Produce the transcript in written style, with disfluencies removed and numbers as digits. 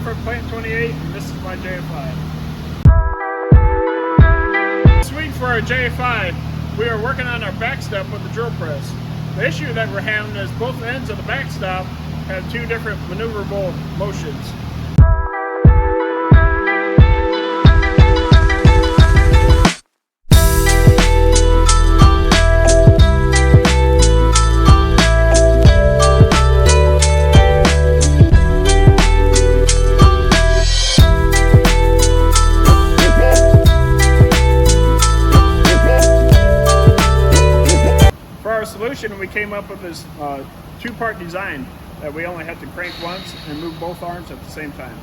from Plant 28, and this is my JFI. This week for our JFI, we are working on our backstop with the drill press. The issue that we're having is both ends of the backstop have two different maneuverable motions. For our solution, we came up with this two-part design that we only have to crank once and move both arms at the same time.